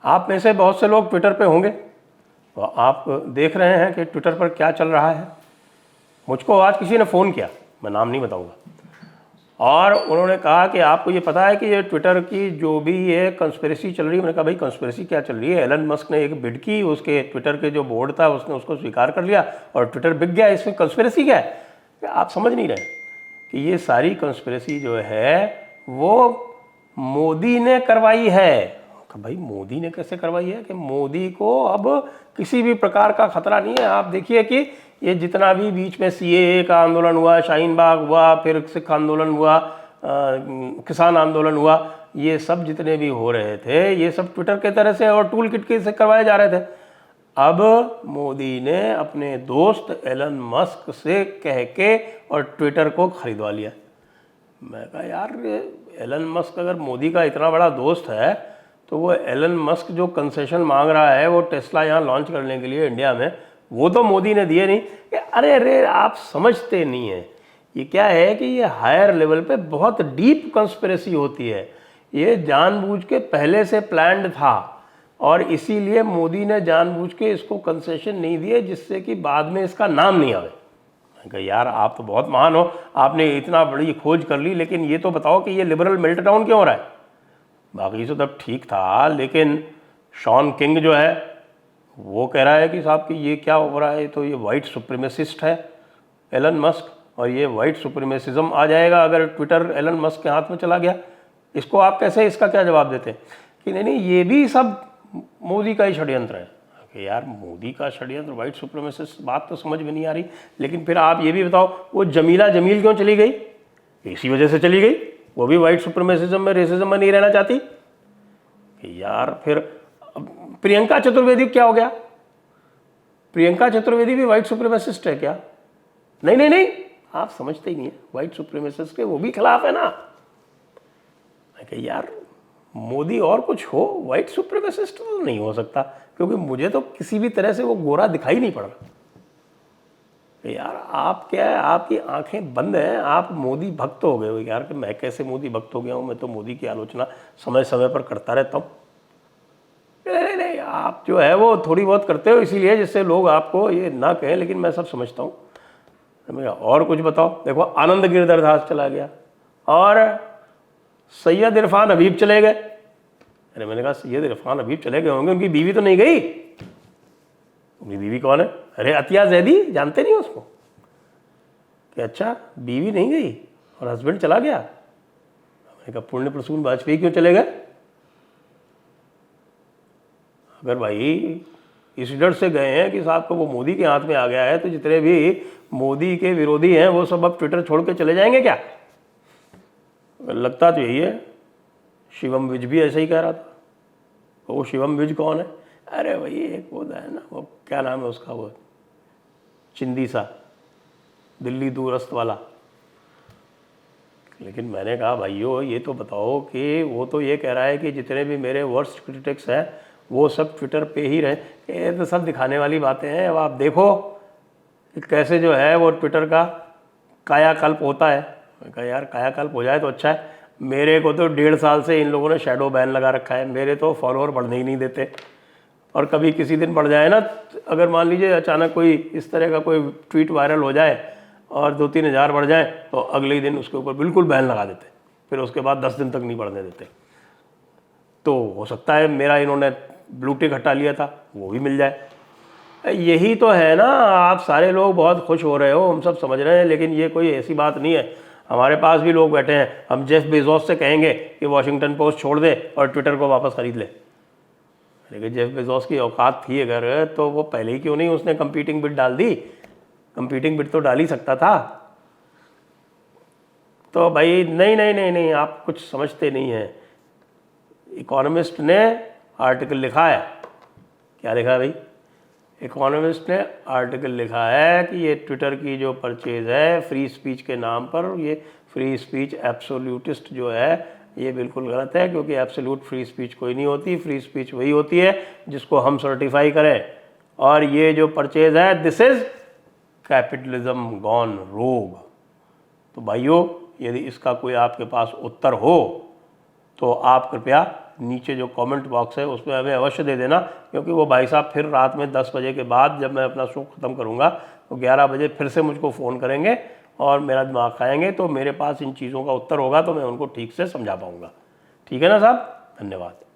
आप में से बहुत से लोग ट्विटर पे होंगे, तो आप देख रहे हैं कि ट्विटर पर क्या चल रहा है। मुझको आज किसी ने फ़ोन किया, मैं नाम नहीं बताऊंगा, और उन्होंने कहा कि आपको ये पता है कि ये ट्विटर की जो भी ये कंस्पिरेसी चल रही है। मैंने कहा भाई कंस्पिरेसी क्या चल रही है? एलन मस्क ने एक बिड की, उसके ट्विटर के जो बोर्ड था उसने उसको स्वीकार कर लिया और ट्विटर बिक गया, इसमें कंस्पिरेसी क्या है? आप समझ नहीं रहे कि ये सारी कंस्पिरेसी जो है वो मोदी ने करवाई है। भाई मोदी ने कैसे करवाई है? कि मोदी को अब किसी भी प्रकार का खतरा नहीं है। आप देखिए कि ये जितना भी बीच में सीएए का आंदोलन हुआ, शाहीन बाग हुआ, फिर सिख आंदोलन हुआ, किसान आंदोलन हुआ, ये सब जितने भी हो रहे थे ये सब ट्विटर के तरह से और टूल किट के से करवाए जा रहे थे। अब मोदी ने अपने दोस्त एलन मस्क से कह के और ट्विटर को खरीदवा लिया। मैं कहा यार एलन मस्क अगर मोदी का इतना बड़ा दोस्त है तो वो एलन मस्क जो कंसेशन मांग रहा है वो टेस्ला यहाँ लॉन्च करने के लिए इंडिया में, वो तो मोदी ने दिए नहीं। कि अरे आप समझते नहीं हैं, ये क्या है कि ये हायर लेवल पे बहुत डीप कंस्पिरेसी होती है। ये जानबूझ के पहले से प्लान्ड था और इसीलिए मोदी ने जानबूझ के इसको कंसेशन नहीं दिए जिससे कि बाद में इसका नाम नहीं आवे। मैं कहा यार आप तो बहुत महान हो, आपने इतना बड़ी खोज कर ली, लेकिन ये तो बताओ कि ये लिबरल मेल्टडाउन क्यों हो रहा है? बाकी तो तब ठीक था, लेकिन शॉन किंग जो है वो कह रहा है कि साहब कि ये क्या हो रहा है, तो ये वाइट सुप्रीमेसिस्ट है एलन मस्क, और ये वाइट सुप्रीमेसिज्म आ जाएगा अगर ट्विटर एलन मस्क के हाथ में चला गया। इसको आप कैसे, इसका क्या जवाब देते हैं? कि नहीं ये भी सब मोदी का ही षड्यंत्र है। कि यार मोदी का षड्यंत्र, वाइट सुप्रीमेसिस्ट, बात तो समझ में नहीं आ रही। लेकिन फिर आप ये भी बताओ वो जमीला जमील क्यों चली गई? इसी वजह से चली गई, वो भी वाइट सुप्रीमेसिज्म में, रेसिज्म में नहीं रहना चाहती। कि यार फिर प्रियंका चतुर्वेदी क्या हो गया? प्रियंका चतुर्वेदी भी वाइट सुप्रीमेसिस्ट है क्या? नहीं नहीं नहीं, आप समझते ही नहीं है, वाइट सुप्रीमेसिस्ट के वो भी खिलाफ है ना। मैं कहा यार मोदी और कुछ हो, वाइट सुप्रीमेसिस्ट तो नहीं हो सकता, क्योंकि मुझे तो किसी भी तरह से वो गोरा दिखाई नहीं पड़ रहा। यार आप क्या है, आपकी आंखें बंद हैं, आप मोदी भक्त हो गए हो यार। कि मैं कैसे मोदी भक्त हो गया हूँ? मैं तो मोदी की आलोचना समय समय पर करता रहता हूँ। नहीं, आप जो है वो थोड़ी बहुत करते हो इसीलिए जिससे लोग आपको ये ना कहें, लेकिन मैं सब समझता हूँ। और कुछ बताओ। देखो आनंद गिरधरदास चला गया और सैयद इरफान हबीब चले गए। अरे मैंने कहा सैयद इरफान हबीब चले गए होंगे, उनकी बीवी तो नहीं गई? उनकी बीवी कौन है? अरे अतिया जैदी, जानते नहीं उसको? कि अच्छा बीवी नहीं गई और हस्बैंड चला गया। मैंने कहा पुण्य प्रसून वाजपेयी क्यों चले गए? अगर भाई इस डर से गए हैं कि साहब को वो मोदी के हाथ में आ गया है, तो जितने भी मोदी के विरोधी हैं वो सब अब ट्विटर छोड़ के चले जाएंगे क्या? लगता तो यही है। शिवम विज भी ऐसे ही कह रहा था। वो शिवम विज कौन है? अरे भाई एक वो है ना, वो क्या नाम है उसका, वो चिंदी सा, दिल्ली दूरस्थ वाला। लेकिन मैंने कहा भाइयों ये तो बताओ कि वो तो ये कह रहा है कि जितने भी मेरे वर्स्ट क्रिटिक्स हैं वो सब ट्विटर पे ही रहे। ये तो सब दिखाने वाली बातें हैं। अब आप देखो कि कैसे जो है वो ट्विटर का कायाकल्प होता है। मैं कहा यार कायाकल्प हो जाए तो अच्छा है। मेरे को तो 1.5 साल से इन लोगों ने शैडो बैन लगा रखा है, मेरे तो फॉलोअर बढ़ने ही नहीं देते। और कभी किसी दिन बढ़ जाए ना, अगर मान लीजिए अचानक कोई इस तरह का कोई ट्वीट वायरल हो जाए और 2-3 हज़ार बढ़ जाए तो अगले ही दिन उसके ऊपर बिल्कुल बैन लगा देते, फिर उसके बाद 10 दिन तक नहीं बढ़ने देते। तो हो सकता है मेरा इन्होंने ब्लू टिक हटा लिया था, वो भी मिल जाए। यही तो है ना, आप सारे लोग बहुत खुश हो रहे हो, हम सब समझ रहे हैं, लेकिन ये कोई ऐसी बात नहीं है। हमारे पास भी लोग बैठे हैं, हम जेफ बेजोस से कहेंगे कि वॉशिंगटन पोस्ट छोड़ दे और ट्विटर को वापस खरीद ले। लेकिन जेफ बेजोस की औकात थी अगर, तो वो पहले ही क्यों नहीं उसने कंपीटिंग बिड डाल दी? कंपीटिंग बिड तो डाल ही सकता था। तो भाई नहीं नहीं नहीं नहीं, आप कुछ समझते नहीं हैं। इकोनॉमिस्ट ने आर्टिकल लिखा है। क्या लिखा है भाई? इकोनॉमिस्ट ने आर्टिकल लिखा है कि ये ट्विटर की जो परचेज है फ्री स्पीच के नाम पर, ये फ्री स्पीच एब्सोल्यूटिस्ट जो है ये बिल्कुल गलत है, क्योंकि एब्सोल्यूट फ्री स्पीच कोई नहीं होती। फ्री स्पीच वही होती है जिसको हम सर्टिफाई करें। और ये जो परचेज है, दिस इज कैपिटलिज्म गॉन रोग। तो भाइयों यदि इसका कोई आपके पास उत्तर हो तो आप कृपया नीचे जो कमेंट बॉक्स है उसमें हमें अवश्य दे देना, क्योंकि वो भाई साहब फिर रात में 10 बजे के बाद जब मैं अपना शो ख़त्म करूँगा तो 11 बजे फिर से मुझको फ़ोन करेंगे और मेरा दिमाग खाएंगे, तो मेरे पास इन चीज़ों का उत्तर होगा तो मैं उनको ठीक से समझा पाऊँगा। ठीक है ना साहब, धन्यवाद।